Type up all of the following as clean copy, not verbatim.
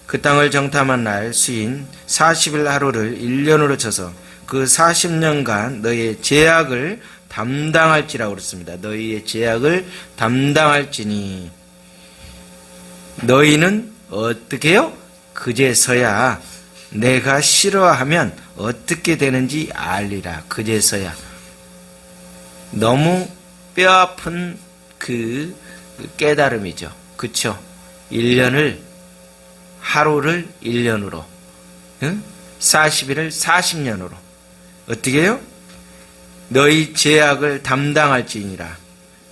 그 땅을 정탐한 날 수인 40일 하루를 1년으로 쳐서 그 40년간 너희의 죄악을 담당할지라고 그랬습니다. 너희의 죄악을 담당할지니 너희는 어떻게 해요? 그제서야 내가 싫어하면 어떻게 되는지 알리라. 그제서야. 너무 뼈아픈 그 깨달음이죠. 그쵸? 1년을 하루를 1년으로 40일을 40년으로 어떻게 해요? 너희 죄악을 담당할지니라.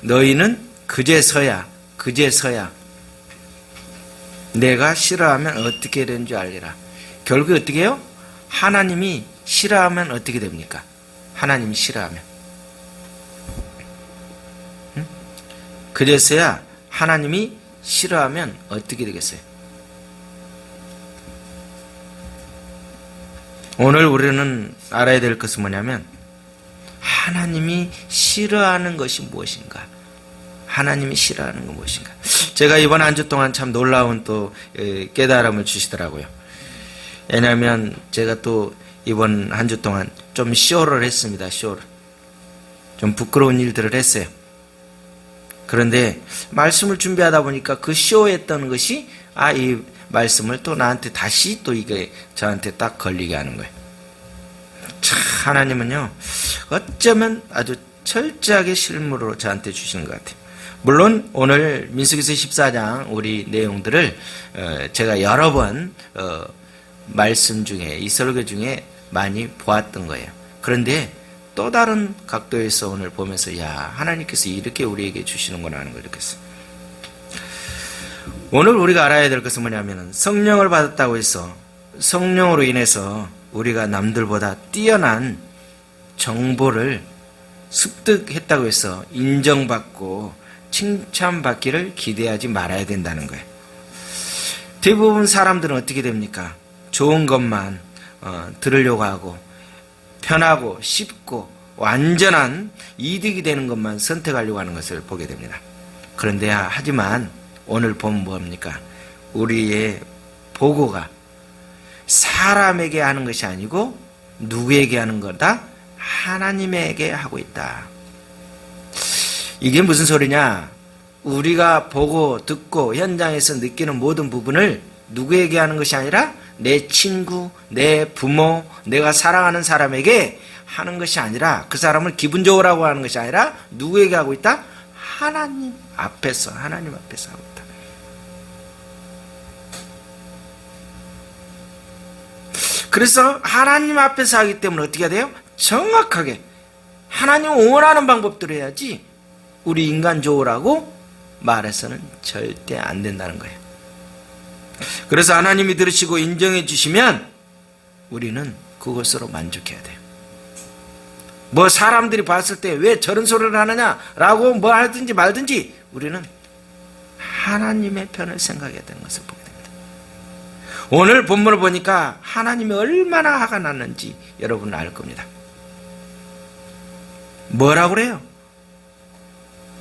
너희는 그제서야 내가 싫어하면 어떻게 되는 줄 알리라. 결국 어떻게 해요? 하나님이 싫어하면 어떻게 됩니까? 하나님이 싫어하면 그제서야 하나님이 싫어하면 어떻게 되겠어요? 오늘 우리는 알아야 될 것은 뭐냐면 하나님이 싫어하는 것이 무엇인가? 하나님이 싫어하는 건 무엇인가? 제가 이번 한 주 동안 참 놀라운 또 깨달음을 주시더라고요. 왜냐하면 제가 또 이번 한 주 동안 좀 쇼를 했습니다. 쇼를. 좀 부끄러운 일들을 했어요. 그런데 말씀을 준비하다 보니까 그 쇼했던 것이 이 말씀을 또 나한테 다시 또 이게 저한테 딱 걸리게 하는 거예요. 참 하나님은요 어쩌면 아주 철저하게 실물로 저한테 주시는 것 같아요. 물론 오늘 민수기서 14장 우리 내용들을 제가 여러 번 말씀 중에 이 설교 중에 많이 보았던 거예요. 그런데 또 다른 각도에서 오늘 보면서 하나님께서 이렇게 우리에게 주시는구나 하는 걸 느꼈어요. 오늘 우리가 알아야 될 것은 뭐냐면 성령을 받았다고 해서 성령으로 인해서 우리가 남들보다 뛰어난 정보를 습득했다고 해서 인정받고 칭찬받기를 기대하지 말아야 된다는 거예요. 대부분 사람들은 어떻게 됩니까? 좋은 것만 들으려고 하고 편하고 쉽고 완전한 이득이 되는 것만 선택하려고 하는 것을 보게 됩니다. 그런데 하지만 오늘 보면 뭡니까? 우리의 보고가 사람에게 하는 것이 아니고 누구에게 하는 거다? 하나님에게 하고 있다. 이게 무슨 소리냐? 우리가 보고 듣고 현장에서 느끼는 모든 부분을 누구에게 하는 것이 아니라 내 친구, 내 부모, 내가 사랑하는 사람에게 하는 것이 아니라 그 사람을 기분 좋으라고 하는 것이 아니라 누구에게 하고 있다? 하나님 앞에서 하고 있다. 그래서 하나님 앞에서 하기 때문에 어떻게 해야 돼요? 정확하게 하나님 원하는 방법대로 해야지 우리 인간 좋으라고 말해서는 절대 안 된다는 거예요. 그래서 하나님이 들으시고 인정해 주시면 우리는 그것으로 만족해야 돼요. 뭐 사람들이 봤을 때 왜 저런 소리를 하느냐라고 뭐 하든지 말든지 우리는 하나님의 편을 생각해야 되는 것을 보게 됩니다. 오늘 본문을 보니까 하나님이 얼마나 화가 났는지 여러분은 알 겁니다. 뭐라고 그래요?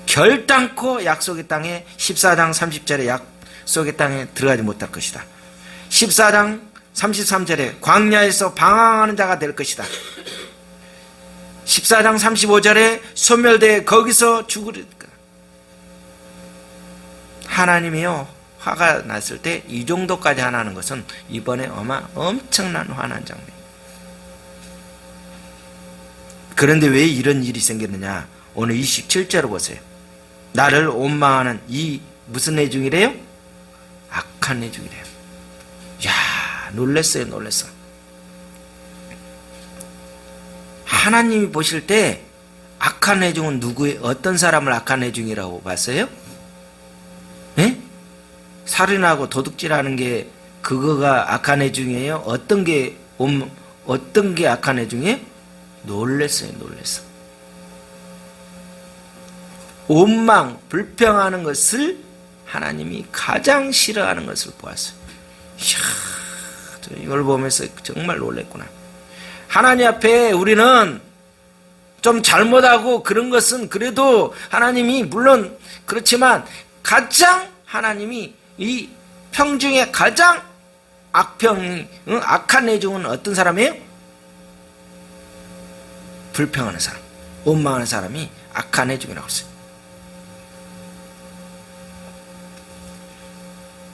결단코 약속의 땅에 14장 30절에 약속의 땅에 들어가지 못할 것이다. 14장 33절에 광야에서 방황하는 자가 될 것이다. 14장 35절에 소멸되어 거기서 죽으리까. 하나님이요 화가 났을 때 이 정도까지 하나는 것은 이번에 아마 엄청난 화난 장면. 그런데 왜 이런 일이 생겼느냐? 오늘 27절을 보세요. 나를 원망하는 이 무슨 내중이래요? 악한 내중이래요. 놀랬어요. 하나님이 보실 때 악한 내중은 어떤 사람을 악한 내중이라고 봤어요? 네? 살인하고 도둑질하는 게 그거가 악한 내중이에요? 어떤 게 악한 내중이에요? 놀랬어요. 원망, 불평하는 것을 하나님이 가장 싫어하는 것을 보았어요. 이걸 보면서 정말 놀랬구나. 하나님 앞에 우리는 좀 잘못하고 그런 것은 그래도 하나님이 물론 그렇지만 가장 하나님이 이 중에 가장 악한 애 중은 어떤 사람이에요? 불평하는 사람, 원망하는 사람이 악한 애 중이라고 했어요.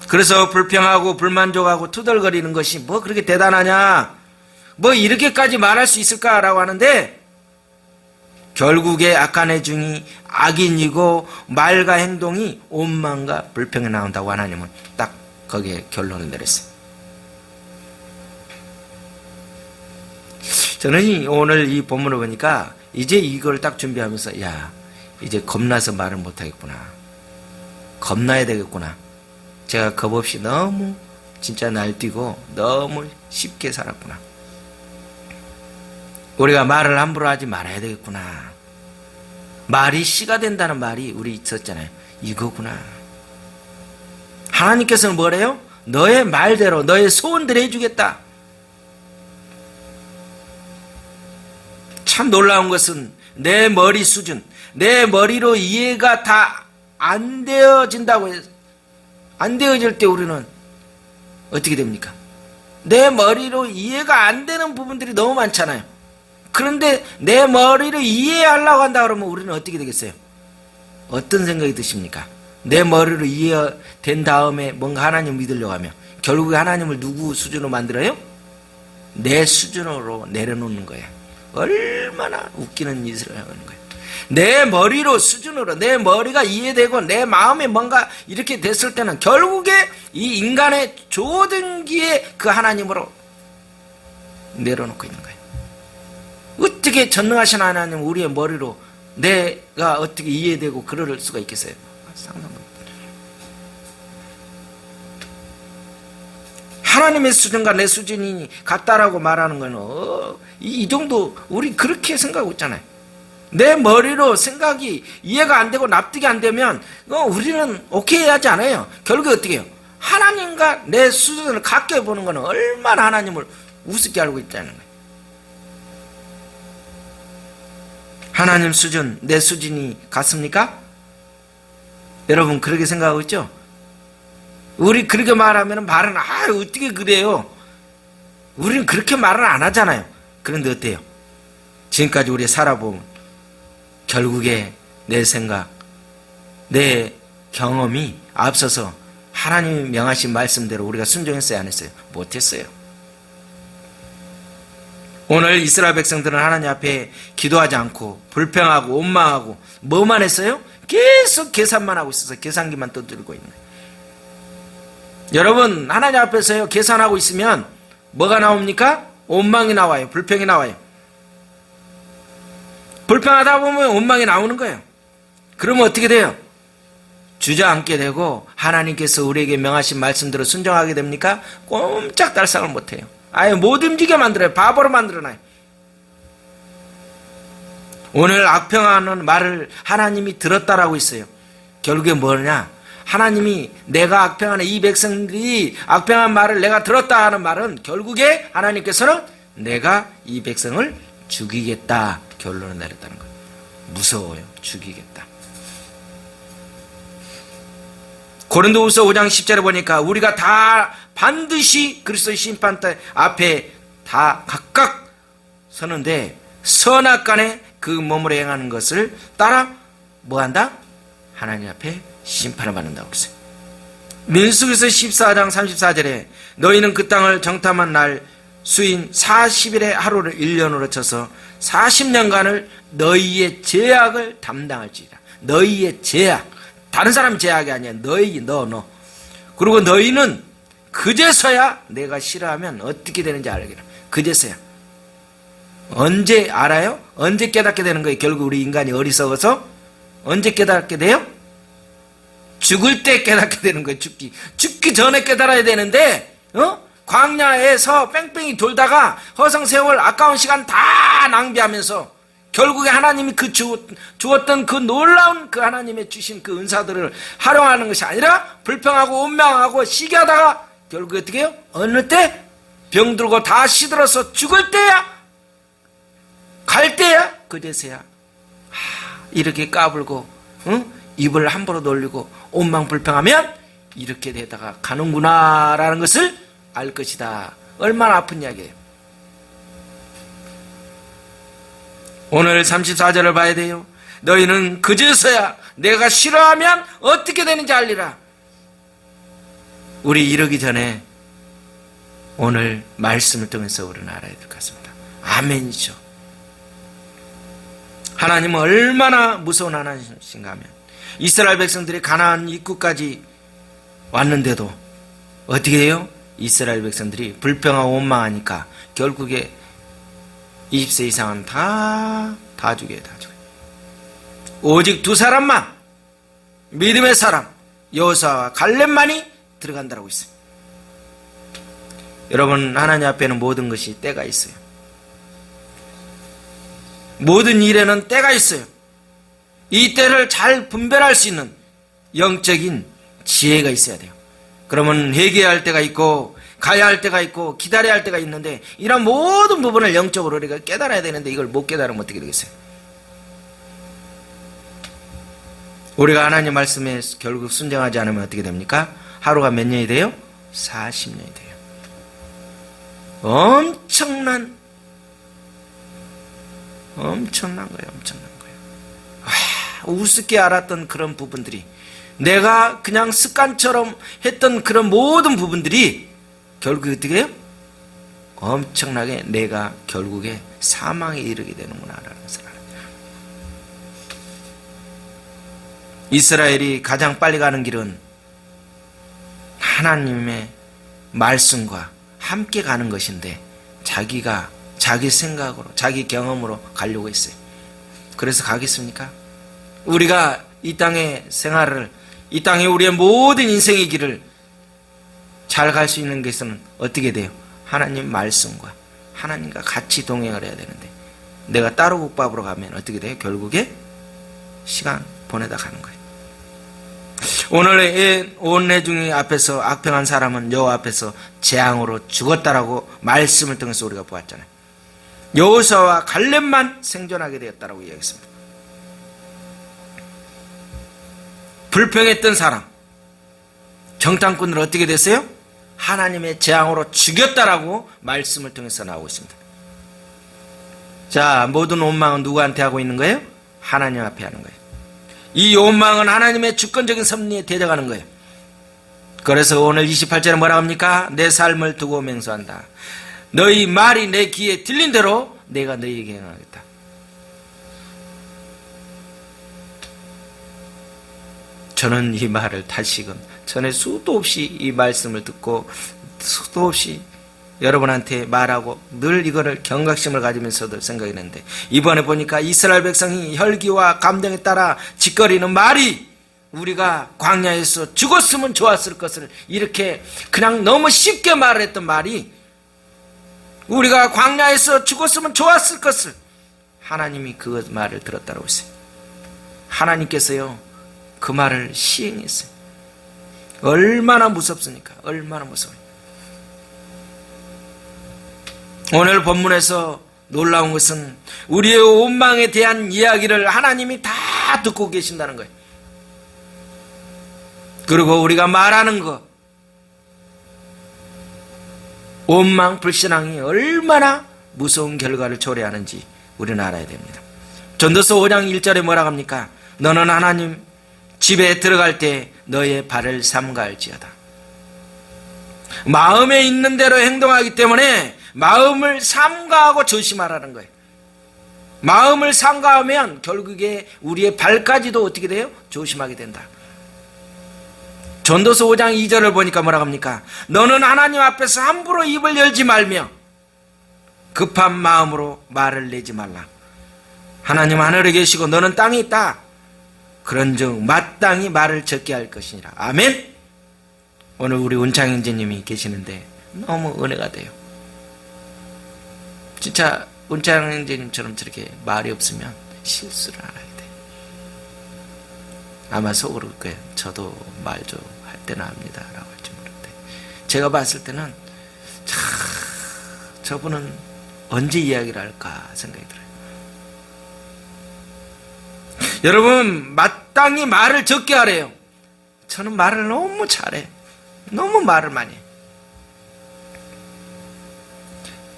그래서 불평하고 불만족하고 투덜거리는 것이 뭐 그렇게 대단하냐, 뭐 이렇게까지 말할 수 있을까라고 하는데, 결국에 악한 애 중이 악인이고 말과 행동이 원망과 불평이 나온다고 하나님은 딱 거기에 결론을 내렸어요. 저는 오늘 이 본문을 보니까 이제 이걸 딱 준비하면서, 야, 이제 겁나서 말을 못하겠구나, 겁나야 되겠구나. 제가 겁 없이 너무 진짜 날뛰고 너무 쉽게 살았구나. 우리가 말을 함부로 하지 말아야 되겠구나. 말이 씨가 된다는 말이 우리 있었잖아요. 이거구나. 하나님께서는 뭐래요? 너의 말대로 너의 소원대로 해주겠다. 참 놀라운 것은 내 머리 수준, 내 머리로 이해가 다 안 되어진다고 해서, 안 되어질 때 우리는 어떻게 됩니까? 내 머리로 이해가 안 되는 부분들이 너무 많잖아요. 그런데 내 머리로 이해하려고 한다 그러면 우리는 어떻게 되겠어요? 어떤 생각이 드십니까? 내 머리로 이해된 다음에 뭔가 하나님을 믿으려고 하면 결국에 하나님을 누구 수준으로 만들어요? 내 수준으로 내려놓는 거예요. 얼마나 웃기는 짓을 하는 거예요. 내 머리로 수준으로, 내 머리가 이해되고 내 마음에 뭔가 이렇게 됐을 때는 결국에 이 인간의 조등기에 그 하나님으로 내려놓고 있는 거예요. 어떻게 전능하신 하나님 우리의 머리로 내가 어떻게 이해되고 그럴 수가 있겠어요? 상상도 못해요. 하나님의 수준과 내 수준이 같다라고 말하는 거는 이 정도 우리 그렇게 생각하고 있잖아요. 내 머리로 생각이 이해가 안 되고 납득이 안 되면 우리는 오케이 하지 않아요. 결국에 어떻게 해요? 하나님과 내 수준을 같게 보는 거는 얼마나 하나님을 우습게 알고 있다는 거예요. 하나님 수준, 내 수준이 같습니까? 여러분 그렇게 생각하고 있죠? 우리 그렇게 말하면 말은 어떻게 그래요? 우리는 그렇게 말을 안 하잖아요. 그런데 어때요? 지금까지 우리 살아보면 결국에 내 생각, 내 경험이 앞서서 하나님이 명하신 말씀대로 우리가 순종했어요, 안 했어요? 못했어요. 오늘 이스라엘 백성들은 하나님 앞에 기도하지 않고 불평하고 원망하고 뭐만 했어요? 계속 계산만 하고 있어서 계산기만 떠들고 있는 거예요. 여러분 하나님 앞에서요 계산하고 있으면 뭐가 나옵니까? 원망이 나와요. 불평이 나와요. 불평하다 보면 원망이 나오는 거예요. 그러면 어떻게 돼요? 주저앉게 되고 하나님께서 우리에게 명하신 말씀대로 순종하게 됩니까? 꼼짝달싹을 못해요. 아예 못 움직여 만들어요. 바보로 만들어놔요. 오늘 악평하는 말을 하나님이 들었다라고 있어요. 결국에 뭐냐? 하나님이 내가 악평하는 이 백성들이 악평한 말을 내가 들었다 하는 말은 결국에 하나님께서는 내가 이 백성을 죽이겠다 결론을 내렸다는 거예요. 무서워요. 죽이겠다. 고린도후서 5장 10절에 보니까 우리가 다 반드시 그리스도의 심판대 앞에 다 각각 서는데 선악간에 그 몸으로 행하는 것을 따라 뭐한다? 하나님 앞에 심판을 받는다고 했어요. 민수기서 14장 34절에 너희는 그 땅을 정탐한 날 수인 40일의 하루를 1년으로 쳐서 40년간을 너희의 죄악을 담당할지니라. 너희의 죄악, 다른 사람 죄악이 아니야. 너희 너 그리고 너희는 그제서야 내가 싫어하면 어떻게 되는지 알겠라. 그제서야. 언제 알아요? 언제 깨닫게 되는 거예요? 결국 우리 인간이 어리석어서 언제 깨닫게 돼요? 죽을 때 깨닫게 되는 거예요. 죽기 전에 깨달아야 되는데 광야에서 뺑뺑이 돌다가 허송세월 아까운 시간 다 낭비하면서 결국에 하나님이 그 주었던 그 놀라운 그 하나님의 주신 그 은사들을 활용하는 것이 아니라 불평하고 원망하고 시기하다가 결국에 어떻게 해요? 어느 때 병들고 다 시들어서 죽을 때야, 갈 때야, 그제서야 이렇게 까불고 입을 함부로 놀리고 원망 불평하면 이렇게 되다가 가는구나라는 것을 알 것이다. 얼마나 아픈 이야기예요. 오늘 34절을 봐야 돼요. 너희는 그제서야 내가 싫어하면 어떻게 되는지 알리라. 우리 이러기 전에 오늘 말씀을 통해서 우리는 알아야 될 것 같습니다. 아멘이죠. 하나님은 얼마나 무서운 하나님이신가 하면 이스라엘 백성들이 가나안 입구까지 왔는데도 어떻게 해요? 이스라엘 백성들이 불평하고 원망하니까 결국에 20세 이상은 다 죽여요. 다 죽여요. 오직 두 사람만, 믿음의 사람 여호수아와 갈렙만이 들어간다고 있어요. 여러분, 하나님 앞에는 모든 것이 때가 있어요. 모든 일에는 때가 있어요. 이 때를 잘 분별할 수 있는 영적인 지혜가 있어야 돼요. 그러면 회개해야 할 때가 있고 가야 할 때가 있고 기다려야 할 때가 있는데, 이런 모든 부분을 영적으로 우리가 깨달아야 되는데 이걸 못 깨달으면 어떻게 되겠어요? 우리가 하나님 말씀에 결국 순종하지 않으면 어떻게 됩니까? 하루가 몇 년이 돼요? 40년이 돼요. 엄청난 거예요. 엄청난 거예요. 우습게 알았던 그런 부분들이, 내가 그냥 습관처럼 했던 그런 모든 부분들이 결국에 어떻게 해요? 엄청나게 내가 결국에 사망에 이르게 되는구나라는 것을 알아요. 이스라엘이 가장 빨리 가는 길은 하나님의 말씀과 함께 가는 것인데, 자기가 자기 생각으로 자기 경험으로 가려고 했어요. 그래서 가겠습니까? 우리가 이 땅의 생활을, 이 땅에 우리의 모든 인생의 길을 잘 갈 수 있는 것은 어떻게 돼요? 하나님 말씀과 하나님과 같이 동행을 해야 되는데, 내가 따로 국밥으로 가면 어떻게 돼요? 결국에 시간 보내다 가는 거예요. 오늘의 온 회중의 앞에서 악평한 사람은 여호와 앞에서 재앙으로 죽었다라고 말씀을 통해서 우리가 보았잖아요. 여호수아와 갈렙만 생존하게 되었다라고 이야기했습니다. 불평했던 사람, 정탐꾼을 어떻게 됐어요? 하나님의 재앙으로 죽였다라고 말씀을 통해서 나오고 있습니다. 자, 모든 원망은 누구한테 하고 있는 거예요? 하나님 앞에 하는 거예요. 이 원망은 하나님의 주권적인 섭리에 대적하는 거예요. 그래서 오늘 28절에 뭐라고 합니까? 내 삶을 두고 맹세한다. 너희 말이 내 귀에 들린 대로 내가 너희에게 행하겠다. 저는 이 말을 다시금 전에 수도 없이 이 말씀을 듣고 수도 없이 여러분한테 말하고 늘 이거를 경각심을 가지면서도 생각이 했는데, 이번에 보니까 이스라엘 백성이 혈기와 감정에 따라 짓거리는 말이, 우리가 광야에서 죽었으면 좋았을 것을 이렇게 그냥 너무 쉽게 말했던 말이, 우리가 광야에서 죽었으면 좋았을 것을, 하나님이 그 말을 들었다고 했어요. 하나님께서요 그 말을 시행했어요. 얼마나 무섭습니까? 얼마나 무서워요. 오늘 본문에서 놀라운 것은 우리의 원망에 대한 이야기를 하나님이 다 듣고 계신다는 거예요. 그리고 우리가 말하는 것, 원망, 불신앙이 얼마나 무서운 결과를 초래하는지 우리는 알아야 됩니다. 전도서 5장 1절에 뭐라고 합니까? 너는 하나님 집에 들어갈 때 너의 발을 삼가할지어다. 마음에 있는 대로 행동하기 때문에 마음을 삼가하고 조심하라는 거예요. 마음을 삼가하면 결국에 우리의 발까지도 어떻게 돼요? 조심하게 된다. 전도서 5장 2절을 보니까 뭐라고 합니까? 너는 하나님 앞에서 함부로 입을 열지 말며 급한 마음으로 말을 내지 말라. 하나님 하늘에 계시고 너는 땅에 있다. 그런즉 마땅히 말을 적게 할 것이니라. 아멘. 오늘 우리 운창 형제님이 계시는데 너무 은혜가 돼요. 진짜 운창 형제님처럼 저렇게 말이 없으면 실수를 안 하게 돼요. 아마 속으로 그럴 거예요. 저도 말 좀 할 때는 합니다 라고 할지 모르는데, 제가 봤을 때는 저분은 언제 이야기를 할까 생각이 들어요. 여러분, 마땅히 말을 적게 하래요. 저는 말을 너무 잘해. 너무 말을 많이 해.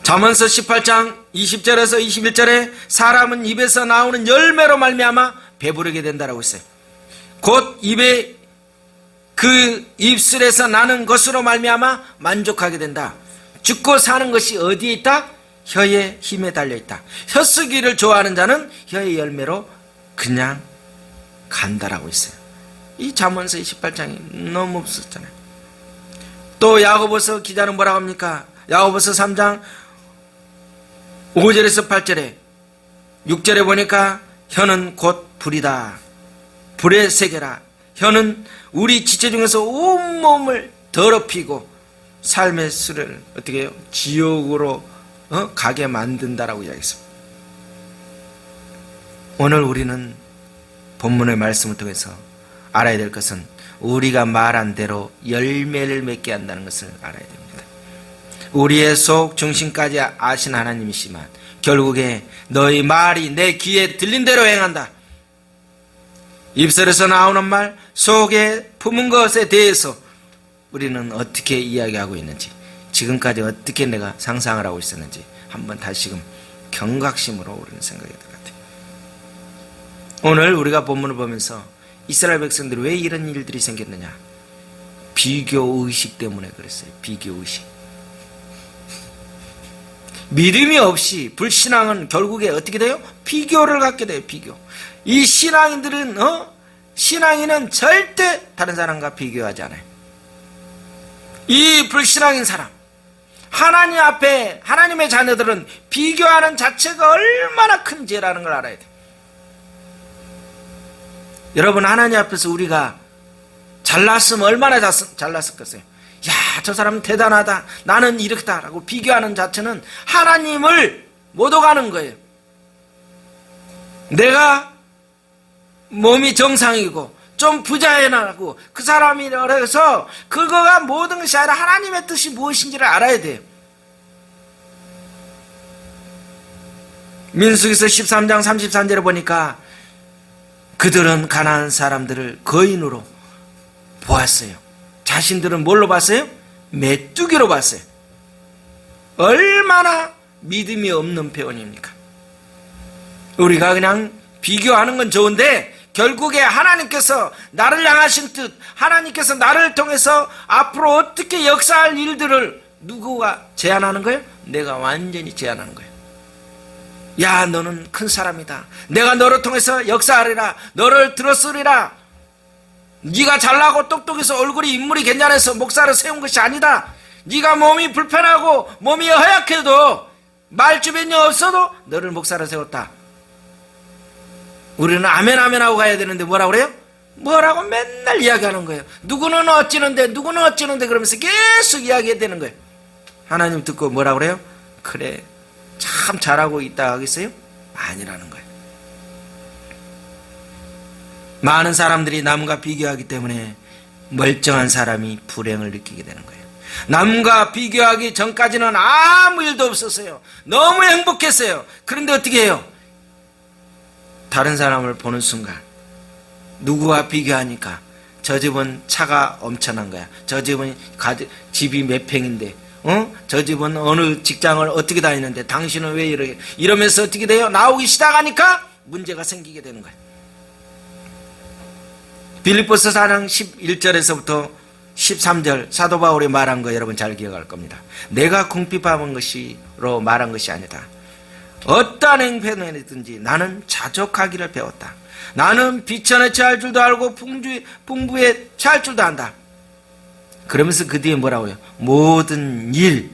잠언서 18장 20절에서 21절에 사람은 입에서 나오는 열매로 말미암아 배부르게 된다라고 했어요. 곧 입에 그 입술에서 나는 것으로 말미암아 만족하게 된다. 죽고 사는 것이 어디에 있다? 혀의 힘에 달려있다. 혀쓰기를 좋아하는 자는 혀의 열매로 그냥 간다라고 했어요. 이 잠언서 18장이 너무 없었잖아요. 또 야고보서 기자는 뭐라고 합니까? 야고보서 3장 5절에서 8절에 6절에 보니까 혀는 곧 불이다. 불의 세계라. 혀는 우리 지체 중에서 온몸을 더럽히고 삶의 수를 어떻게 해요? 지옥으로 가게 만든다라고 이야기했습니다. 오늘 우리는 본문의 말씀을 통해서 알아야 될 것은 우리가 말한 대로 열매를 맺게 한다는 것을 알아야 됩니다. 우리의 속 중심까지 아신 하나님이시만 결국에 너희 말이 내 귀에 들린 대로 행한다. 입술에서 나오는 말, 속에 품은 것에 대해서 우리는 어떻게 이야기하고 있는지, 지금까지 어떻게 내가 상상을 하고 있었는지 한번 다시금 경각심으로 우리는 생각해야 될 것 같아요. 오늘 우리가 본문을 보면서 이스라엘 백성들이 왜 이런 일들이 생겼느냐? 비교의식 때문에 그랬어요. 비교의식. 믿음이 없이 불신앙은 결국에 어떻게 돼요? 비교를 갖게 돼요. 비교. 이 신앙인들은 신앙인은 절대 다른 사람과 비교하지 않아요. 이 불신앙인 사람, 하나님 앞에 하나님의 자녀들은 비교하는 자체가 얼마나 큰 죄라는 걸 알아야 돼요. 여러분, 하나님 앞에서 우리가 잘났으면 얼마나 잘났을까요? 야, 저 사람은 대단하다, 나는 이렇다 라고 비교하는 자체는 하나님을 못 오가는 거예요. 내가 몸이 정상이고 좀 부자해나고 그 사람이라고 해서 그거가 모든 것이 아니라 하나님의 뜻이 무엇인지를 알아야 돼요. 민수기서 13장 33절에 보니까 그들은 가나안 사람들을 거인으로 보았어요. 자신들은 뭘로 봤어요? 메뚜기로 봤어요. 얼마나 믿음이 없는 표현입니까? 우리가 그냥 비교하는 건 좋은데 결국에 하나님께서 나를 향하신 뜻, 하나님께서 나를 통해서 앞으로 어떻게 역사할 일들을 누구가 제안하는 거예요? 내가 완전히 제안하는 거예요. 야, 너는 큰 사람이다. 내가 너를 통해서 역사하리라. 너를 들었으리라. 네가 잘나고 똑똑해서 얼굴이 인물이 괜찮아서 목사를 세운 것이 아니다. 네가 몸이 불편하고 몸이 허약해도 말주변이 없어도 너를 목사를 세웠다. 우리는 아멘 아멘 하고 가야 되는데 뭐라고 그래요? 뭐라고 맨날 이야기하는 거예요. 누구는 어찌는데 누구는 어찌는데 그러면서 계속 이야기해야 되는 거예요. 하나님 듣고 뭐라고 그래요? 그래, 참 잘하고 있다 하겠어요? 아니라는 거예요. 많은 사람들이 남과 비교하기 때문에 멀쩡한 사람이 불행을 느끼게 되는 거예요. 남과 비교하기 전까지는 아무 일도 없었어요. 너무 행복했어요. 그런데 어떻게 해요? 다른 사람을 보는 순간 누구와 비교하니까 저 집은 차가 엄청난 거야. 저 집은 집이 몇 평인데 저 집은 어느 직장을 어떻게 다니는데 당신은 왜 이러게, 이러면서 어떻게 돼요? 나오기 시작하니까 문제가 생기게 되는 거예요. 빌립보서 4장 11절에서부터 13절 사도 바울이 말한 거 여러분 잘 기억할 겁니다. 내가 궁핍함은 것이로 말한 것이 아니다. 어떠한 행편이든지 나는 자족하기를 배웠다. 나는 비천에 처할 줄도 알고 풍부에 처할 줄도 안다. 그러면서 그 뒤에 뭐라고요? 모든 일,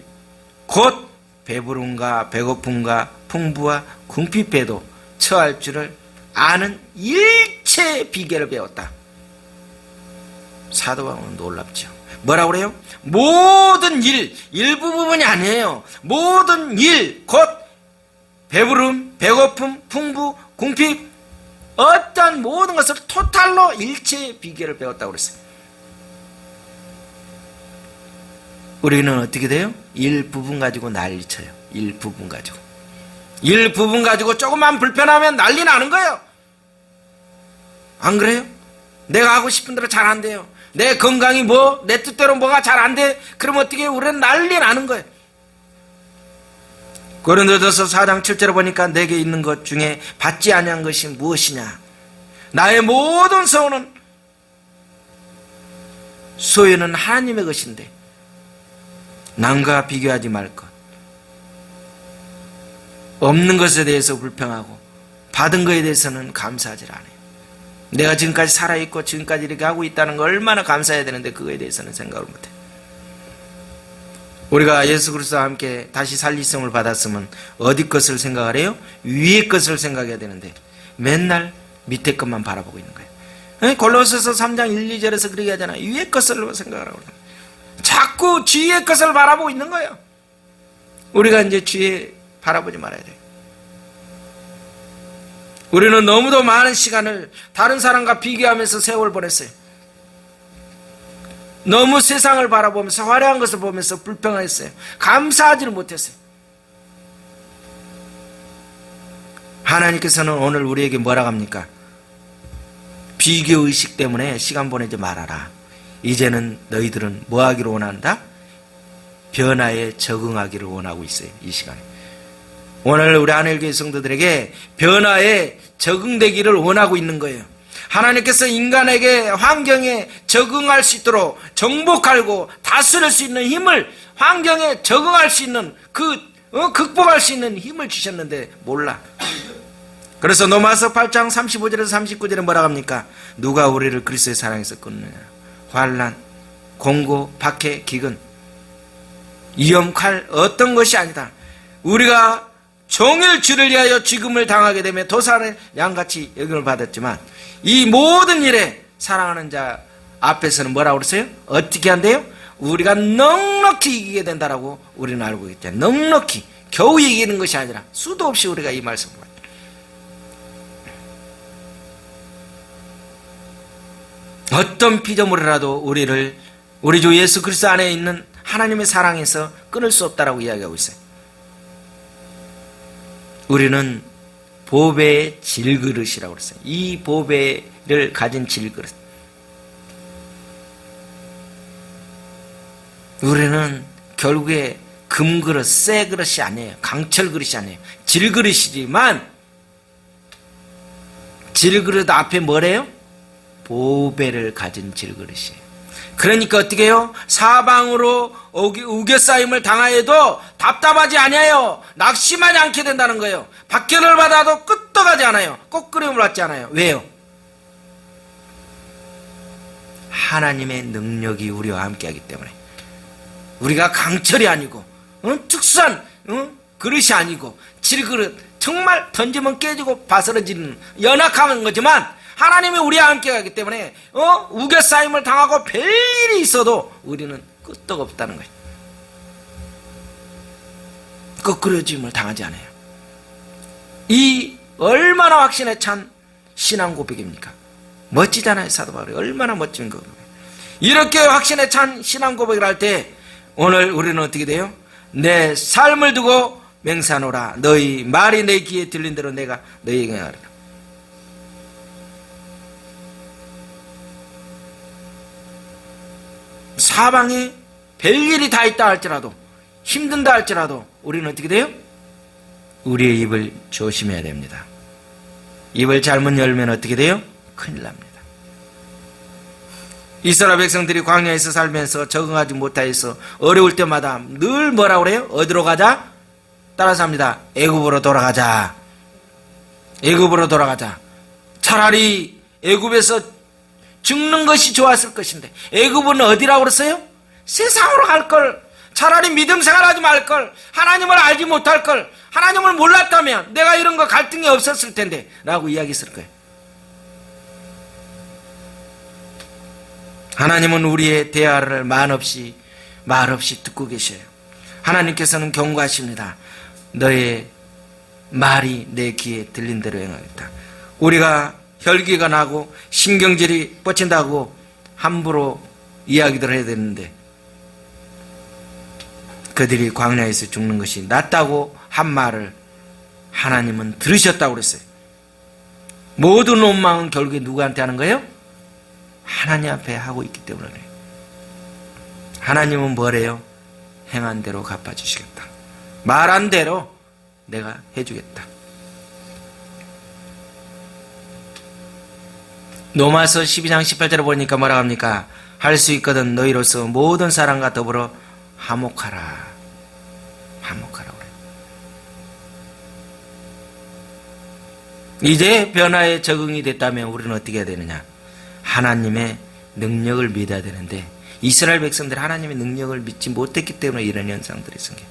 곧 배부름과 배고픔과 풍부와 궁핍에도 처할 줄을 아는 일체의 비결을 배웠다. 사도 바울은 놀랍죠. 뭐라고 그래요? 모든 일, 일부 부분이 아니에요. 모든 일, 곧 배부름, 배고픔, 풍부, 궁핍, 어떤 모든 것을 토탈로 일체의 비결을 배웠다고 그랬어요. 우리는 어떻게 돼요? 일부분 가지고 난리쳐요. 일부분 가지고. 일부분 가지고 조금만 불편하면 난리 나는 거예요. 안 그래요? 내가 하고 싶은 대로 잘 안 돼요. 내 건강이 내 뜻대로 뭐가 잘 안 돼. 그러면 어떻게 우리는 난리 나는 거예요. 고린도전서 4장 7절에 보니까 내게 있는 것 중에 받지 아니한 것이 무엇이냐. 나의 모든 소유는 하나님의 것인데 남과 비교하지 말 것. 없는 것에 대해서 불평하고 받은 것에 대해서는 감사하지 않아요. 내가 지금까지 살아있고 지금까지 이렇게 하고 있다는 걸 얼마나 감사해야 되는데 그거에 대해서는 생각을 못해요. 우리가 예수 그리스도와 함께 다시 살리심을 받았으면 어디 것을 생각을 해요? 위의 것을 생각해야 되는데 맨날 밑에 것만 바라보고 있는 거예요. 골로새서 3장 1, 2절에서 그렇게 하잖아요. 위의 것을 생각하라고. 자꾸 뒤의 것을 바라보고 있는 거예요. 우리가 이제 뒤에 바라보지 말아야 돼요. 우리는 너무도 많은 시간을 다른 사람과 비교하면서 세월 보냈어요. 너무 세상을 바라보면서 화려한 것을 보면서 불평했어요. 감사하지를 못했어요. 하나님께서는 오늘 우리에게 뭐라고 합니까? 비교의식 때문에 시간 보내지 말아라. 이제는 너희들은 뭐 하기를 원한다? 변화에 적응하기를 원하고 있어요. 이 시간에. 오늘 우리 하늘교회 성도들에게 변화에 적응되기를 원하고 있는 거예요. 하나님께서 인간에게 환경에 적응할 수 있도록 정복하고 다스릴 수 있는 힘을, 환경에 적응할 수 있는 극복할 수 있는 힘을 주셨는데 몰라. 그래서 로마서 8장 35절에서 39절에 뭐라고 합니까? 누가 우리를 그리스도의 사랑에서 끊느냐. 환난, 공고, 박해, 기근, 위험, 칼 어떤 것이 아니다. 우리가 종일 주를 위하여 죽음을 당하게 되며 도살의 양같이 여김을 받았지만 이 모든 일에 사랑하는 자 앞에서는 뭐라고 그랬어요? 어떻게 한대요? 우리가 넉넉히 이기게 된다라고 우리는 알고 있죠. 넉넉히 겨우 이기는 것이 아니라 수도 없이 우리가 이 말씀을 받죠. 어떤 피조물이라도 우리 주 예수 그리스도 안에 있는 하나님의 사랑에서 끊을 수 없다라고 이야기하고 있어요. 우리는 보배의 질그릇이라고 그랬어요. 이 보배를 가진 질그릇. 우리는 결국에 금그릇, 새 그릇이 아니에요. 강철 그릇이 아니에요. 질그릇이지만 질그릇 앞에 뭐래요? 보배를 가진 질그릇이에요. 그러니까 어떻게 해요? 사방으로 우겨싸임을 당하여도 답답하지 않아요. 낙심하지 않게 된다는 거예요. 박해를 받아도 끄떡하지 않아요. 꺾으림을 받지 않아요. 왜요? 하나님의 능력이 우리와 함께하기 때문에. 우리가 강철이 아니고 특수한 그릇이 아니고 질그릇, 정말 던지면 깨지고 바스러지는 연약한 거지만 하나님이 우리와 함께하기 때문에 우겨싸임을 당하고 별일이 있어도 우리는 끄떡없다는 거예요. 꺾으려짐을 당하지 않아요. 이 얼마나 확신에 찬 신앙 고백입니까? 멋지잖아요. 사도 바울이 얼마나 멋진 거예요. 이렇게 확신에 찬 신앙 고백을 할 때 오늘 우리는 어떻게 돼요? 내 삶을 두고 맹세하노라. 너희 말이 내 귀에 들린 대로 내가 너희에게 하리라. 사방에 별일이 다 있다 할지라도 힘든다 할지라도 우리는 어떻게 돼요? 우리의 입을 조심해야 됩니다. 입을 잘못 열면 어떻게 돼요? 큰일 납니다. 이스라엘 백성들이 광야에서 살면서 적응하지 못하여서 어려울 때마다 늘 뭐라고 그래요? 어디로 가자? 따라서 합니다. 애굽으로 돌아가자. 애굽으로 돌아가자. 차라리 애굽에서 죽는 것이 좋았을 것인데 애굽은 어디라고 그랬어요? 세상으로 갈 걸. 차라리 믿음 생활하지 말 걸. 하나님을 알지 못할 걸. 하나님을 몰랐다면 내가 이런 거 갈등이 없었을 텐데 라고 이야기했을 거예요. 하나님은 우리의 대화를 말없이 듣고 계셔요. 하나님께서는 경고하십니다. 너의 말이 내 귀에 들린 대로 행하겠다. 우리가 혈기가 나고 신경질이 뻗친다고 함부로 이야기들 해야 되는데 그들이 광야에서 죽는 것이 낫다고 한 말을 하나님은 들으셨다고 그랬어요. 모든 원망은 결국에 누구한테 하는 거예요? 하나님 앞에 하고 있기 때문에 그래요. 하나님은 뭐래요? 행한 대로 갚아주시겠다. 말한 대로 내가 해주겠다. 로마서 12장 18절에 보니까 뭐라 합니까? 할 수 있거든 너희로서 모든 사람과 더불어 화목하라. 화목하라 그래. 이제 변화에 적응이 됐다면 우리는 어떻게 해야 되느냐? 하나님의 능력을 믿어야 되는데 이스라엘 백성들이 하나님의 능력을 믿지 못했기 때문에 이런 현상들이 생겨요.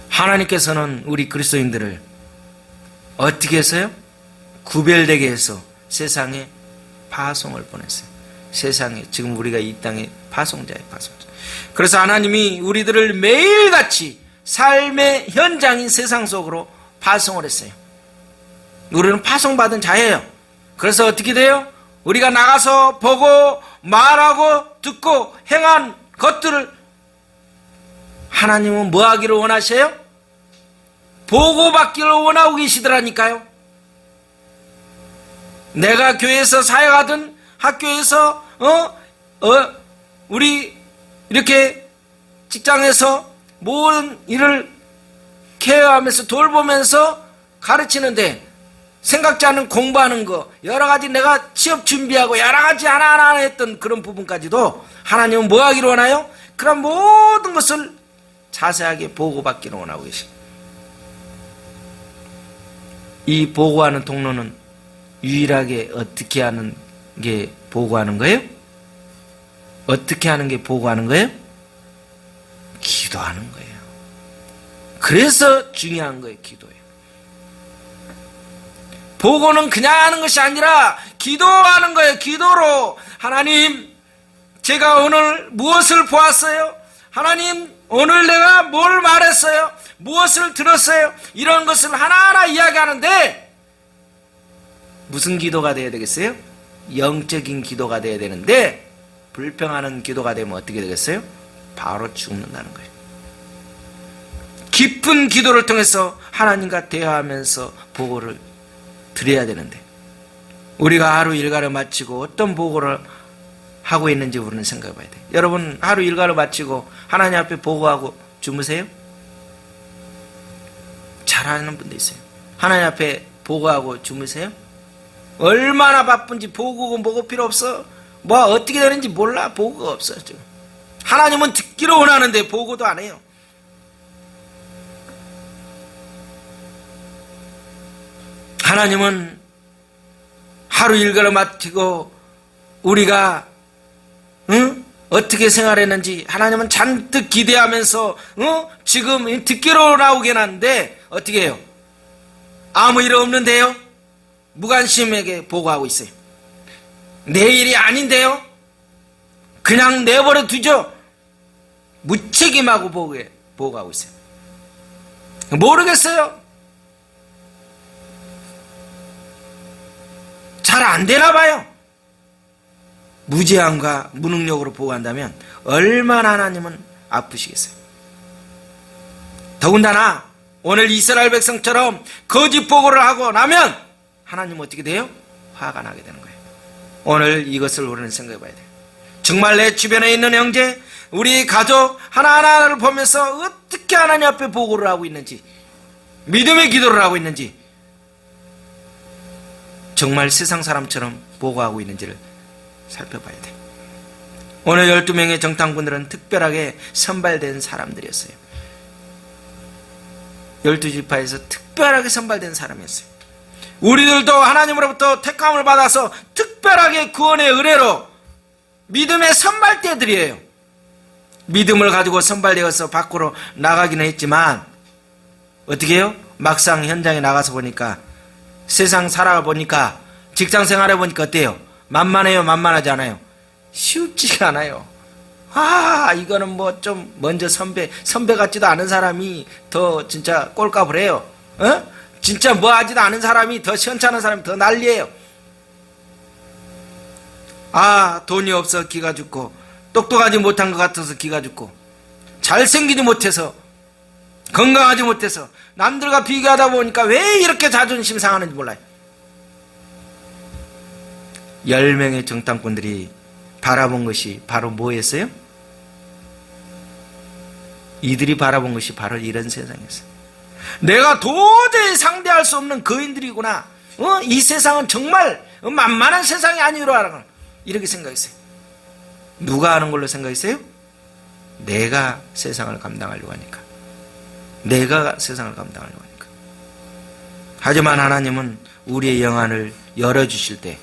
하나님께서는 우리 그리스도인들을 어떻게 했어요? 구별되게 해서 세상에 파송을 보냈어요. 세상에 지금 우리가 이 땅의 파송자예요. 파송자. 그래서 하나님이 우리들을 매일같이 삶의 현장인 세상 속으로 파송을 했어요. 우리는 파송받은 자예요. 그래서 어떻게 돼요? 우리가 나가서 보고 말하고 듣고 행한 것들을 하나님은 뭐 하기를 원하셔요? 보고받기를 원하고 계시더라니까요. 내가 교회에서 사역하든 학교에서 우리 이렇게 직장에서 모든 일을 케어하면서 돌보면서 가르치는데 생각지 않은 공부하는 거 여러 가지 내가 취업 준비하고 여러 가지 하나하나 했던 그런 부분까지도 하나님은 뭐 하기를 원하요? 그런 모든 것을 자세하게 보고받기를 원하고 계십니다. 이 보고하는 통로는 유일하게 어떻게 하는 게 보고하는 거예요? 어떻게 하는 게 보고하는 거예요? 기도하는 거예요. 그래서 중요한 거예요. 기도예요. 보고는 그냥 하는 것이 아니라 기도하는 거예요. 기도로 하나님 제가 오늘 무엇을 보았어요? 하나님 오늘 내가 뭘 말했어요? 무엇을 들었어요? 이런 것을 하나하나 이야기하는데 무슨 기도가 되어야 되겠어요? 영적인 기도가 되어야 되는데 불평하는 기도가 되면 어떻게 되겠어요? 바로 죽는다는 거예요. 깊은 기도를 통해서 하나님과 대화하면서 보고를 드려야 되는데 우리가 하루 일과를 마치고 어떤 보고를 하고 있는지 우리는 생각해 봐야 돼요. 여러분 하루 일과를 마치고 하나님 앞에 보고하고 주무세요? 잘하는 분도 있어요. 하나님 앞에 보고하고 주무세요? 얼마나 바쁜지 보고고 뭐고 필요 없어. 뭐 어떻게 되는지 몰라. 보고가 없어요. 지금. 하나님은 듣기를 원하는데 보고도 안 해요. 하나님은 하루 일과를 마치고 우리가 어떻게 생활했는지 하나님은 잔뜩 기대하면서 지금 듣기로 나오긴 하는데 어떻게 해요? 아무 일 없는데요? 무관심에게 보고하고 있어요. 내 일이 아닌데요? 그냥 내버려 두죠. 무책임하고 보고하고 있어요. 모르겠어요. 잘 안 되나 봐요. 무제한과 무능력으로 보고한다면 얼마나 하나님은 아프시겠어요. 더군다나 오늘 이스라엘 백성처럼 거짓 보고를 하고 나면 하나님은 어떻게 돼요? 화가 나게 되는 거예요. 오늘 이것을 우리는 생각해 봐야 돼요. 정말 내 주변에 있는 형제, 우리 가족 하나하나를 보면서 어떻게 하나님 앞에 보고를 하고 있는지, 믿음의 기도를 하고 있는지, 정말 세상 사람처럼 보고하고 있는지를 살펴봐야 돼요. 오늘 12명의 정탐꾼들은 특별하게 선발된 사람들이었어요. 12지파에서 특별하게 선발된 사람이었어요. 우리들도 하나님으로부터 택함을 받아서 특별하게 구원의 은혜로 믿음의 선발대들이에요. 믿음을 가지고 선발되어서 밖으로 나가기는 했지만 어떻게 해요? 막상 현장에 나가서 보니까 세상 살아보니까 직장 생활해 보니까 어때요? 만만해요? 만만하지 않아요? 쉽지가 않아요. 이거는 뭐 좀 먼저 선배 같지도 않은 사람이 더 진짜 꼴값을 해요. 진짜 뭐 하지도 않은 사람이 더 시원찮은 사람이 더 난리예요. 돈이 없어 기가 죽고, 똑똑하지 못한 것 같아서 기가 죽고, 잘생기지 못해서, 건강하지 못해서, 남들과 비교하다 보니까 왜 이렇게 자존심 상하는지 몰라요. 10명의 정탐꾼들이 바라본 것이 바로 뭐였어요? 이들이 바라본 것이 바로 이런 세상이었어요. 내가 도저히 상대할 수 없는 거인들이구나. 이 세상은 정말 만만한 세상이 아니라 이렇게 생각했어요. 누가 하는 걸로 생각했어요? 내가 세상을 감당하려고 하니까. 내가 세상을 감당하려고 하니까. 하지만 하나님은 우리의 영안을 열어주실 때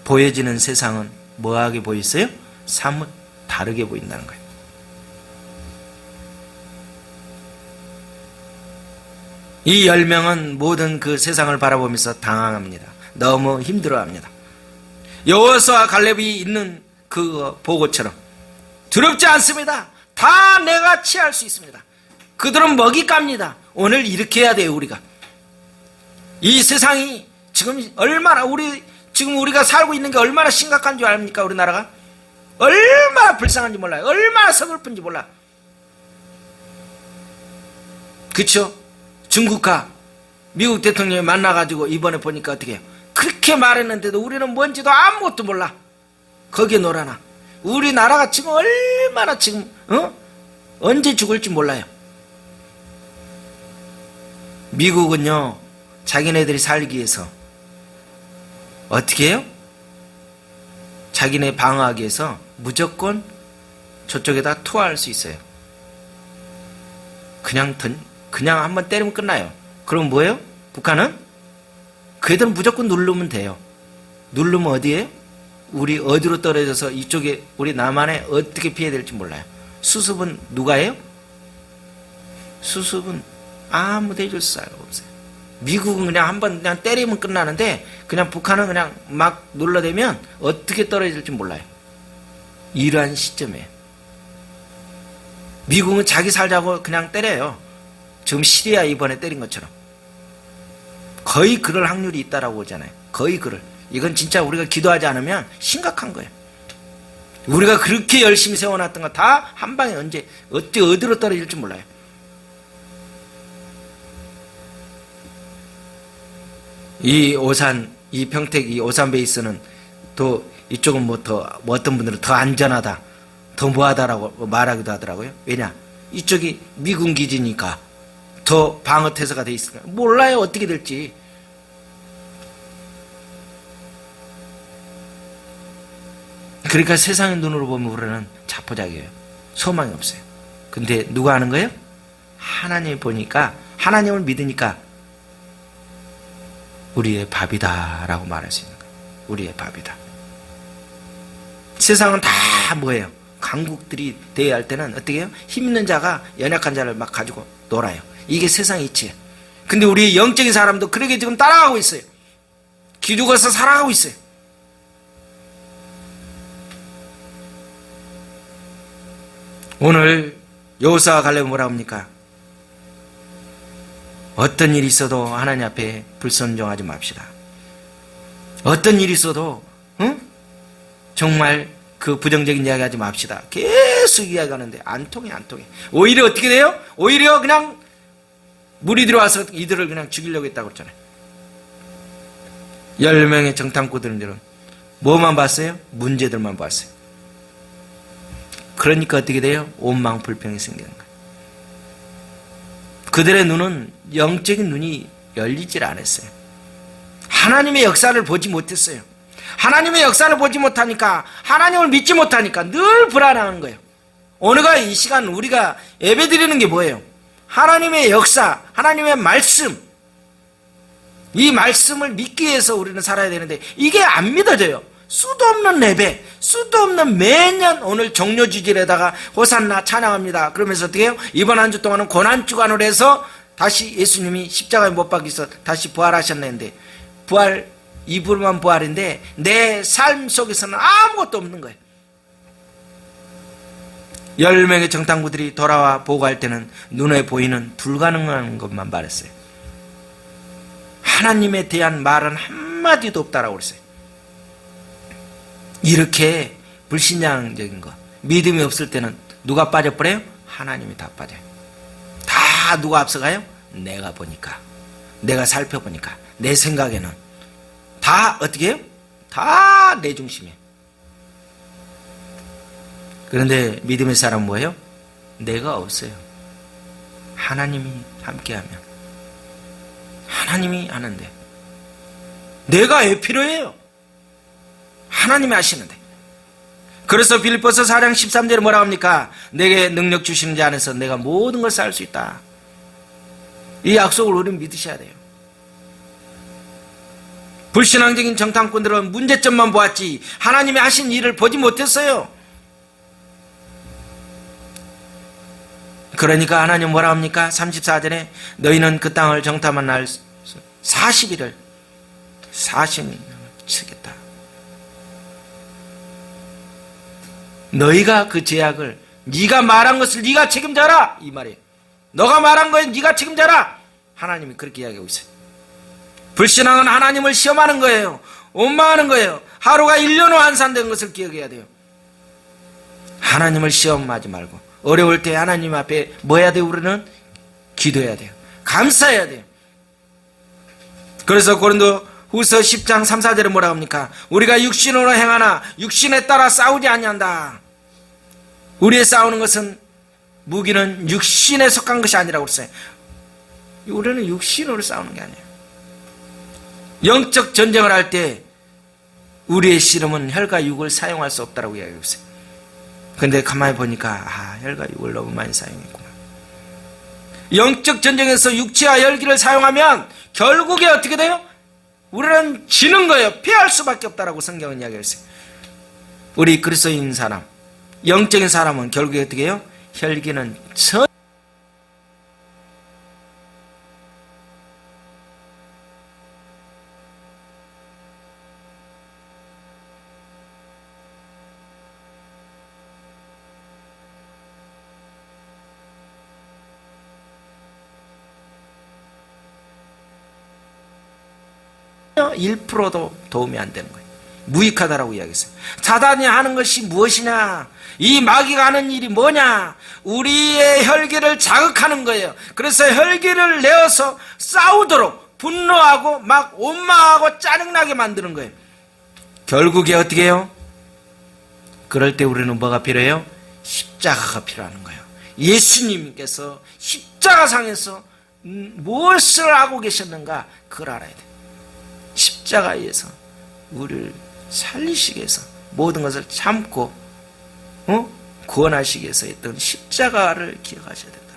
보여지는 세상은 뭐하게 보였어요? 사뭇 다르게 보인다는 거예요. 이 10명은 모든 그 세상을 바라보면서 당황합니다. 너무 힘들어합니다. 여호수아와 갈렙이 있는 그 보고처럼 두렵지 않습니다. 다 내가 취할 수 있습니다. 그들은 먹잇감입니다. 오늘 이렇게 해야 돼요. 우리가 이 세상이 지금 얼마나 지금 우리가 살고 있는 게 얼마나 심각한 줄 압니까? 우리나라가 얼마나 불쌍한지 몰라요. 얼마나 서글픈지 몰라. 그렇죠? 중국과 미국 대통령이 만나가지고 이번에 보니까 어떻게 해요? 그렇게 말했는데도 우리는 뭔지도 아무것도 몰라. 거기에 놀아나. 우리나라가 지금 얼마나 지금 언제 죽을지 몰라요. 미국은요 자기네들이 살기 위해서 어떻게 해요? 자기네 방어하기 위해서 무조건 저쪽에다 투하할 수 있어요. 그냥 한번 때리면 끝나요. 그럼 뭐예요? 북한은? 그 애들은 무조건 누르면 돼요. 누르면 어디에요? 우리 어디로 떨어져서 이쪽에 우리 남한에 어떻게 피해야 될지 몰라요. 수습은 누가 해요? 수습은 아무도 해줄 수가 없어요. 미국은 그냥 한번 그냥 때리면 끝나는데 그냥 북한은 그냥 막 눌러대면 어떻게 떨어질지 몰라요. 이러한 시점에 미국은 자기 살자고 그냥 때려요. 지금 시리아 이번에 때린 것처럼 거의 그럴 확률이 있다라고 보잖아요. 거의 그럴. 이건 진짜 우리가 기도하지 않으면 심각한 거예요. 우리가 그렇게 열심히 세워놨던 거 다 한 방에 언제 어디로 떨어질지 몰라요. 이 오산, 이 평택, 이 오산 베이스는 또 이쪽은 뭐 어떤 분들은 더 안전하다, 더 뭐하다라고 말하기도 하더라고요. 왜냐? 이쪽이 미군 기지니까 더 방어 태세가 돼 있으니까 몰라요. 어떻게 될지. 그러니까 세상의 눈으로 보면 우리는 자포자기예요. 소망이 없어요. 근데 누가 하는 거예요? 하나님을 보니까, 하나님을 믿으니까 우리의 밥이다 라고 말할 수 있는 거예요. 우리의 밥이다. 세상은 다 뭐예요? 강국들이 대회할 때는 어떻게 해요? 힘 있는 자가 연약한 자를 막 가지고 놀아요. 이게 세상의 이치예요. 근데 우리 영적인 사람도 그렇게 지금 따라가고 있어요. 기죽어서 살아가고 있어요. 오늘 여호수아와 갈렙은 뭐라 합니까? 어떤 일이 있어도 하나님 앞에 불순종하지 맙시다. 어떤 일이 있어도 정말 그 부정적인 이야기 하지 맙시다. 계속 이야기하는데 안 통해. 오히려 어떻게 돼요? 오히려 그냥 물이 들어와서 이들을 그냥 죽이려고 했다고 그랬잖아요. 10명의 정탐꾼들은 뭐만 봤어요? 문제들만 봤어요. 그러니까 어떻게 돼요? 원망불평이 생기는 거예요. 그들의 눈은 영적인 눈이 열리질 않았어요. 하나님의 역사를 보지 못했어요. 하나님의 역사를 보지 못하니까, 하나님을 믿지 못하니까 늘 불안한 거예요. 오늘과 이 시간 우리가 예배드리는 게 뭐예요? 하나님의 역사, 하나님의 말씀, 이 말씀을 믿기 위해서 우리는 살아야 되는데 이게 안 믿어져요. 수도 없는 예배, 수도 없는 매년 오늘 종료주일에다가 호산나 찬양합니다. 그러면서 어떻게 해요? 이번 한 주 동안은 고난주간으로 해서 다시 예수님이 십자가에 못 박혀서 다시 부활하셨는데, 부활, 이불만 부활인데 내 삶 속에서는 아무것도 없는 거예요. 10명의 정탐꾼들이 돌아와 보고할 때는 눈에 보이는 불가능한 것만 말했어요. 하나님에 대한 말은 한마디도 없다라고 그랬어요. 이렇게 불신앙적인 거, 믿음이 없을 때는 누가 빠져버려요? 하나님이 다 빠져요. 다 누가 앞서가요? 내가 보니까, 내가 살펴보니까, 내 생각에는 다 어떻게 해요? 다 내 중심이에요. 그런데 믿음의 사람은 뭐예요? 내가 없어요. 하나님이 함께하면, 하나님이 하는데, 내가 왜 필요해요? 하나님이 하시는데. 그래서 빌립보서 4장 13절에 뭐라고 합니까? 내게 능력 주시는 자 안에서 내가 모든 걸 쌓을 수 있다. 이 약속을 우리는 믿으셔야 돼요. 불신앙적인 정탐꾼들은 문제점만 보았지 하나님이 하신 일을 보지 못했어요. 그러니까 하나님 뭐라 합니까? 34절에 너희는 그 땅을 정탐한 날 40일을 치겠다. 너희가 그 제약을, 네가 말한 것을 네가 책임져라 이 말이에요. 너가 말한 거에 네가 책임져라. 하나님이 그렇게 이야기하고 있어요. 불신앙은 하나님을 시험하는 거예요. 원망하는 거예요. 하루가 1년 후 환산된 것을 기억해야 돼요. 하나님을 시험하지 말고 어려울 때 하나님 앞에 뭐 해야 돼요? 우리는 기도해야 돼요. 감사해야 돼요. 그래서 고린도 후서 10장 3, 4절에 뭐라고 합니까? 우리가 육신으로 행하나 육신에 따라 싸우지 아니한다. 우리의 싸우는 것은, 무기는 육신에 속한 것이 아니라고 그랬어요. 우리는 육신으로 싸우는 게 아니에요. 영적 전쟁을 할 때 우리의 씨름은 혈과 육을 사용할 수 없다고 이야기하고 있어요. 그런데 가만히 보니까 혈과 육을 너무 많이 사용했구나. 영적 전쟁에서 육체와 혈기를 사용하면 결국에 어떻게 돼요? 우리는 지는 거예요. 피할 수밖에 없다라고 성경은 이야기하고 있어요. 우리 그리스도인 사람, 영적인 사람은 결국에 어떻게 해요? 혈기는 전혀 1%도 도움이 안 되는 거예요. 무익하다라고 이야기했어요. 사단이 하는 것이 무엇이냐? 이 마귀가 하는 일이 뭐냐? 우리의 혈기를 자극하는 거예요. 그래서 혈기를 내어서 싸우도록 분노하고 막 원망하고 짜증나게 만드는 거예요. 결국에 어떻게 해요? 그럴 때 우리는 뭐가 필요해요? 십자가가 필요한 거예요. 예수님께서 십자가상에서 무엇을 하고 계셨는가? 그걸 알아야 돼요. 십자가에서 우리를 살리시기 위해서 모든 것을 참고 구원하시기 위해서 했던 십자가를 기억하셔야 된다.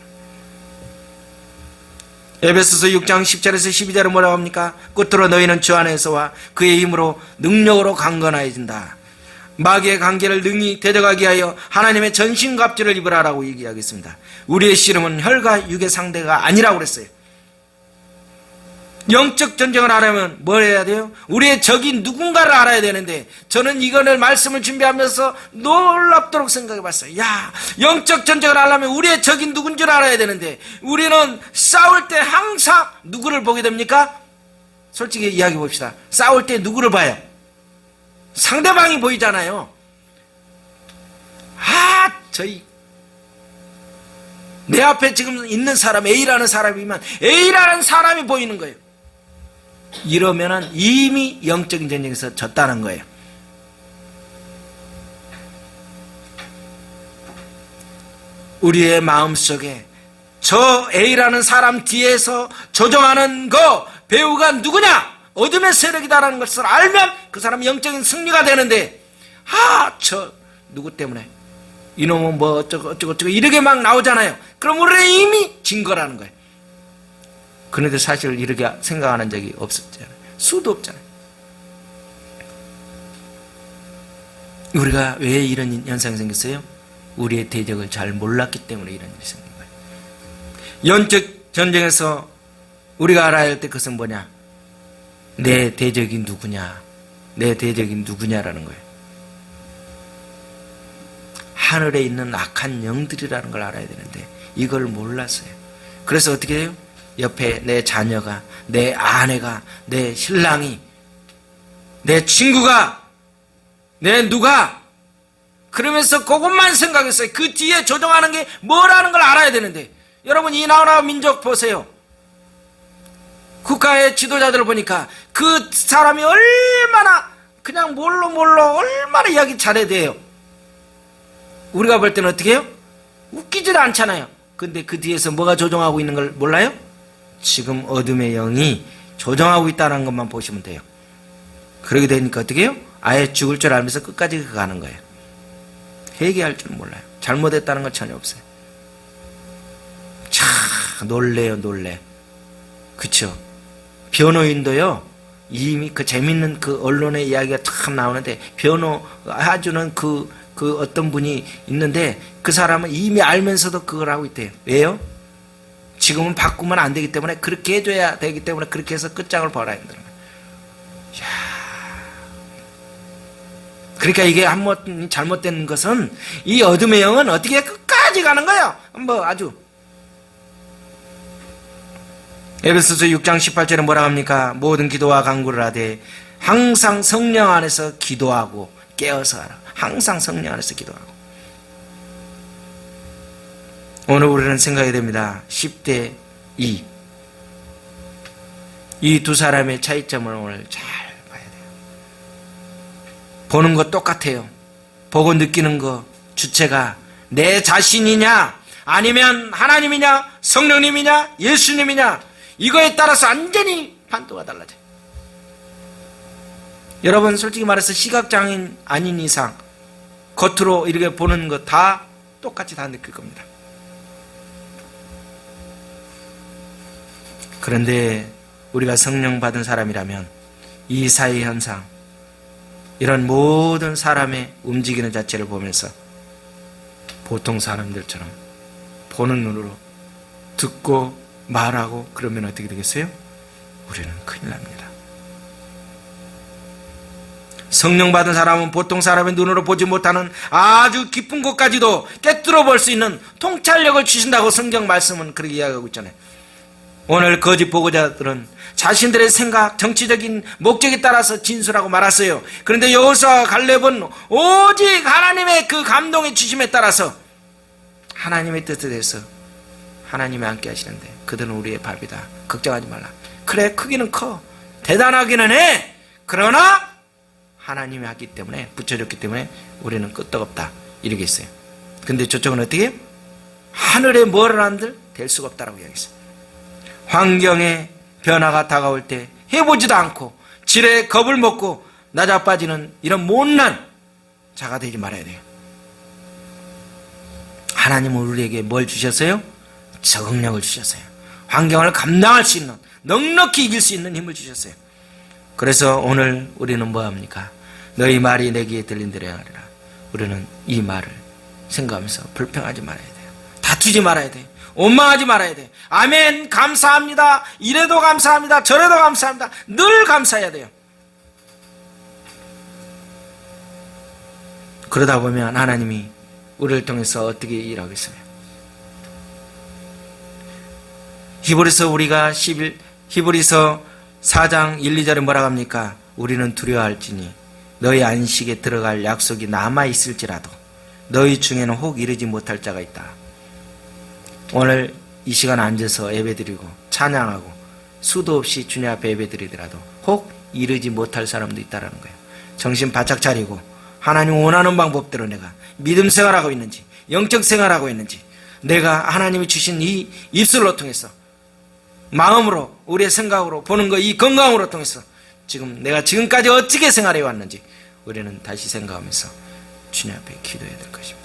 에베소서 6장 10절에서 12절은 뭐라고 합니까? 끝으로 너희는 주 안에서와 그의 힘으로 능력으로 강건해진다. 마귀의 관계를 능히 대적하기 위하여 하나님의 전신갑주를 입으라라고 얘기하겠습니다. 우리의 씨름은 혈과 육의 상대가 아니라고 그랬어요. 영적 전쟁을 하려면 뭘 해야 돼요? 우리의 적이 누군가를 알아야 되는데, 저는 이거를 말씀을 준비하면서 놀랍도록 생각해 봤어요. 영적 전쟁을 하려면 우리의 적이 누군지를 알아야 되는데, 우리는 싸울 때 항상 누구를 보게 됩니까? 솔직히 이야기해 봅시다. 싸울 때 누구를 봐요? 상대방이 보이잖아요. 내 앞에 지금 있는 사람 A라는 사람이면 A라는 사람이 보이는 거예요. 이러면은 이미 영적인 전쟁에서 졌다는 거예요. 우리의 마음속에 저 A라는 사람 뒤에서 조종하는 거 배우가 누구냐? 어둠의 세력이다라는 것을 알면 그 사람이 영적인 승리가 되는데, 저 누구 때문에 이놈은 뭐 어쩌고 이렇게 막 나오잖아요. 그럼 우리는 이미 진 거라는 거예요. 그런데 사실 이렇게 생각하는 적이 없었잖아요. 수도 없잖아요. 우리가 왜 이런 현상이 생겼어요? 우리의 대적을 잘 몰랐기 때문에 이런 일이 생긴 거예요. 영적 전쟁에서 우리가 알아야 할 때 그것은 뭐냐? 내 대적이 누구냐? 내 대적이 누구냐라는 거예요. 하늘에 있는 악한 영들이라는 걸 알아야 되는데 이걸 몰랐어요. 그래서 어떻게 해요? 옆에 내 자녀가, 내 아내가, 내 신랑이, 내 친구가, 내 누가, 그러면서 그것만 생각했어요. 그 뒤에 조종하는 게 뭐라는 걸 알아야 되는데, 여러분 이 나라 민족 보세요. 국가의 지도자들을 보니까 그 사람이 얼마나 그냥 몰로 얼마나 이야기 잘해야 돼요. 우리가 볼 때는 어떻게 해요? 웃기지도 않잖아요. 근데 그 뒤에서 뭐가 조종하고 있는 걸 몰라요? 지금 어둠의 영이 조종하고 있다는 것만 보시면 돼요. 그러게 되니까 어떻게 해요? 아예 죽을 줄 알면서 끝까지 가는 거예요. 회개할 줄 몰라요. 잘못했다는 건 전혀 없어요. 참 놀래요, 놀래. 그쵸? 변호인도요, 이미 그 재밌는 그 언론의 이야기가 참 나오는데, 변호해주는 그 어떤 분이 있는데, 그 사람은 이미 알면서도 그걸 하고 있대요. 왜요? 지금은 바꾸면 안 되기 때문에, 그렇게 해줘야 되기 때문에, 그렇게 해서 끝장을 봐야 된다는 거예요. 그러니까 이게 한번 잘못된 것은, 이 어둠의 영은 어떻게 끝까지 가는 거예요. 뭐 아주. 에베소서 6장 18절에 뭐라 합니까? 모든 기도와 간구를 하되 항상 성령 안에서 기도하고 깨어서 하라. 항상 성령 안에서 기도하고. 오늘 우리는 생각이 됩니다. 10대 2. 이 두 사람의 차이점을 오늘 잘 봐야 돼요. 보는 거 똑같아요. 보고 느끼는 거 주체가 내 자신이냐, 아니면 하나님이냐, 성령님이냐, 예수님이냐, 이거에 따라서 완전히 판도가 달라져요. 여러분 솔직히 말해서 시각장애인 아닌 이상 겉으로 이렇게 보는 거 다 똑같이 다 느낄 겁니다. 그런데 우리가 성령 받은 사람이라면 이 사회 현상, 이런 모든 사람의 움직이는 자체를 보면서 보통 사람들처럼 보는 눈으로 듣고 말하고 그러면 어떻게 되겠어요? 우리는 큰일 납니다. 성령 받은 사람은 보통 사람의 눈으로 보지 못하는 아주 깊은 곳까지도 깨뚫어 볼 수 있는 통찰력을 주신다고 성경 말씀은 그렇게 이야기하고 있잖아요. 오늘 거짓 보고자들은 자신들의 생각, 정치적인 목적에 따라서 진술하고 말았어요. 그런데 여호수아와 갈렙은 오직 하나님의 그 감동의 주심에 따라서 하나님의 뜻에 대해서 하나님이 함께 하시는데 그들은 우리의 밥이다. 걱정하지 말라. 그래, 크기는 커. 대단하기는 해. 그러나 하나님이 하기 때문에, 붙여줬기 때문에 우리는 끄떡없다. 이렇게 했어요. 근데 저쪽은 어떻게 해요? 하늘에 뭐를 한들 될 수가 없다라고 이야기했어요. 환경의 변화가 다가올 때 해보지도 않고 지레 겁을 먹고 낮아빠지는 이런 못난 자가 되지 말아야 돼요. 하나님은 우리에게 뭘 주셨어요? 적응력을 주셨어요. 환경을 감당할 수 있는, 넉넉히 이길 수 있는 힘을 주셨어요. 그래서 오늘 우리는 뭐합니까? 너희 말이 내 귀에 들린 대로 행하리라. 우리는 이 말을 생각하면서 불평하지 말아야 돼요. 다투지 말아야 돼요. 원망하지 말아야 돼요. 아멘, 감사합니다. 이래도 감사합니다. 저래도 감사합니다. 늘 감사해야 돼요. 그러다 보면 하나님이 우리를 통해서 어떻게 일하겠어요? 히브리서 4장 1, 2절에 뭐라고 합니까? 우리는 두려워할지니 너희 안식에 들어갈 약속이 남아있을지라도 너희 중에는 혹 이르지 못할 자가 있다. 오늘 이 시간 앉아서 예배드리고 찬양하고 수도 없이 주님 앞에 예배드리더라도 혹 이르지 못할 사람도 있다는 거예요. 정신 바짝 차리고 하나님 원하는 방법대로 내가 믿음 생활하고 있는지, 영적 생활하고 있는지, 내가 하나님이 주신 이 입술로 통해서 마음으로, 우리의 생각으로 보는 거, 이 건강으로 통해서 지금 내가 지금까지 어떻게 생활해 왔는지 우리는 다시 생각하면서 주님 앞에 기도해야 될 것입니다.